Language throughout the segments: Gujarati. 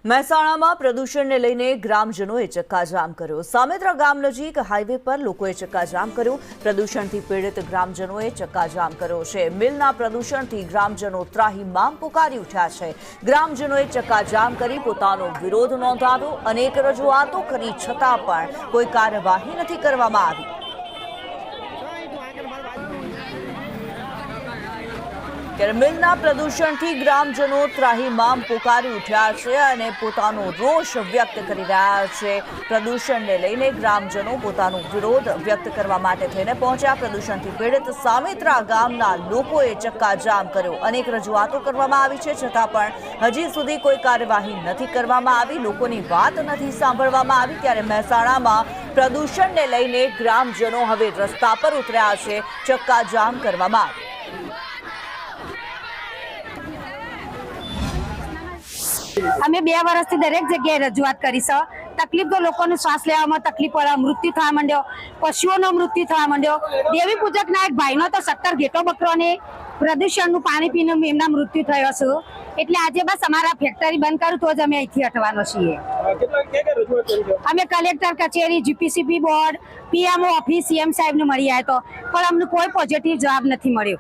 મહેસાણામાં પ્રદૂષણને લઈને ગ્રામજનોએ ચક્કાજામ કર્યો। સામેત્રા ગામ નજીક હાઈવે પર લોકોએ ચક્કાજામ કર્યો। પ્રદૂષણથી પીડિત ગ્રામજનોએ ચક્કાજામ કર્યો છે। મિલના પ્રદૂષણથી ગ્રામજનો ત્રાહિમામ પુકારી ઉઠ્યા છે। ગ્રામજનોએ ચક્કાજામ કરી પોતાનો વિરોધ નોંધાવ્યો। અનેક રજૂઆતો કરી છતાં પણ કોઈ કાર્યવાહી નથી કરવામાં આવી। मिलना प्रदूषणथी ग्रामजनो ત્રાહિમામ पुकारी उठ्या छे अने पोतानो रोष व्यक्त करी रह्या छे। प्रदूषणने लईने ग्रामजनो पोतानो विरोध व्यक्त करवा माटे थईने पहोंच्या। प्रदूषणथी पीड़ित सामेत्रा गामना लोकोए चक्काजाम कर्यो। अनेक रजूआतो करवामां आवी छे छतां पण हजी सुधी कोई कार्यवाही नथी करवामां आवी। लोकोनी वात नथी सांभळवामां आवी त्यारे महेसाणामां प्रदूषणने लईने ग्रामजनो हवे रस्ता पर उतर्या छे। चक्काजाम करवामां आव्यो। અમે 2 વર્ષથી દરેક જગ્યાએ રજૂઆત કરી છે। તકલીફ તો લોકોને શ્વાસ લેવામાં તકલીફ પડે, મૃત્યુ થવા માંડ્યો, પશુઓનો મૃત્યુ થવા માંડ્યો। દેવી પૂજકના એક ભાઈનો તો 17 ઘેટો બકરોને પ્રદૂષણનું પાણી પીને એમના મૃત્યુ થયો છે। એટલે આજે બસ અમારા ફેક્ટરી બંધ કરું તો જ અમે અહીંથી હટવાનો છીએ। અમે કલેક્ટર કચેરી, GPCB board, PMO office, CM સાહેબને મળી આવ્યા તો પણ અમને કોઈ પોઝિટિવ જવાબ નથી મળ્યો।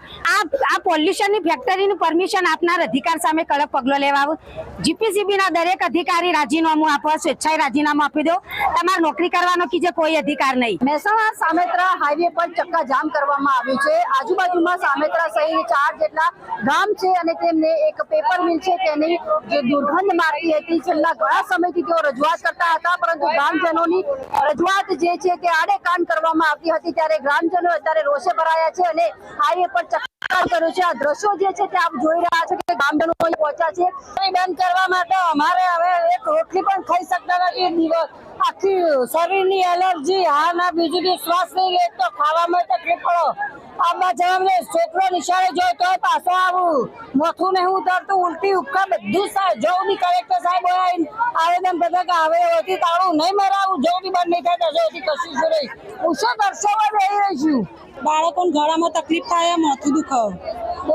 આ પોલ્યુશનની ફેક્ટરીનું પરમિશન આપનાર અધિકાર સામે કડક પગલો લેવા આવો। જીપીસીબીના દરેક અધિકારી રાજીનામું આપો, સ્વેચ્છાએ રાજીનામું આપી દો। તમારે નોકરી કરવાનો કીજે કોઈ અધિકાર નહીં। મહેસાણા સામેત્રા હાઈવે પર ચક્કાજામ કરવામાં આવ્યું છે। આજુબાજુમાં સામેત્રા સહિત 4 જેટલા ગામ છે અને તેમને એક પેપર મિલ છે તેની જે દુર્ગંધ મારતી હતી। છેલ્લા ઘણા સમયથી તેઓ રજૂઆત કરતા હતા, પરંતુ ગ્રામજનોની રજૂઆત જે છે તે આડે કાન કરવામાં આવતી હતી। ત્યારે ગ્રામજનો અત્યારે રોષે ભરાયા છે અને હાઈવે પર ચક્કાજામ કર્યો છે। આ દ્રશ્યો જે છે તે આપ જોઈ રહ્યા છો કે ગ્રામજનો પહોંચ્યા છે। બંધ કરવા માટે અમારે હવે એક રોટલી પણ ખાઈ શકતા નથી। દિવસ આખી શરીરની એલર્જી, હા ના બીજું શ્વાસ નહીં લે તો ખાવામાં તકલીફ પડો। આમાં જવાને છોકરો નિશાળે જોઈ તો પાછો આવું, મોથું નહીં ઉતરતું, ઉલટી ઉપકા બધું જો બી કલેક્ટર સાહેબ આવેદન બધા કે હવે હોતી તાળું નહીં મરાવું, જો બી બંધ નહીં થાય તો હજી કશું જ નહીં। ઉષો દર્શાવવા બેસી રહીશું। બાળકોને ગળામાં તકલીફ થાય, માથું દુખાવ।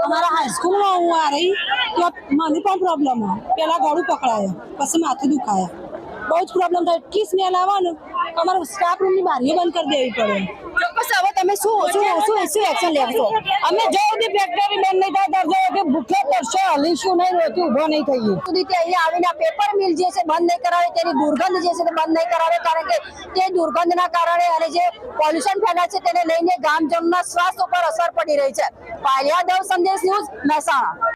અમારા હાઈસ્કૂલમાં હું આ રહી તો મને પણ પ્રોબ્લેમ હોય, પેલા ગળું પકડાય પછી માથું દુખાય, બહુ જ પ્રોબ્લેમ થાય। એટલી સ્મેલ આવે ને અમારા સ્ટાફ રૂમની બારીઓ બંધ કરી દેવી પડે। ચોક્કસ હવે તમે શું એક્શન લેશો? અમે જો બી ફેક્ટરી બંધ નહીં થાય દર્જો ભૂખે પડશે, હલીશું નહીં, રોટી ઉભો નહીં થઈએ સુધી તે અહીંયા આવીને પેપર મિલ જે છે બંધ નહીં કરાવે, તેની દુર્ગંધ જે છે તે બંધ નહીં કરાવે, કારણ કે તે દુર્ગંધના કારણે અને જે પોલ્યુશન ફેલાય છે તેને લઈને ગામજનોના સ્વાસ્થ્ય ઉપર અસર પડી રહી છે। પાલિયા દેવ સંદેશ ન્યૂઝ, મહેસાણા।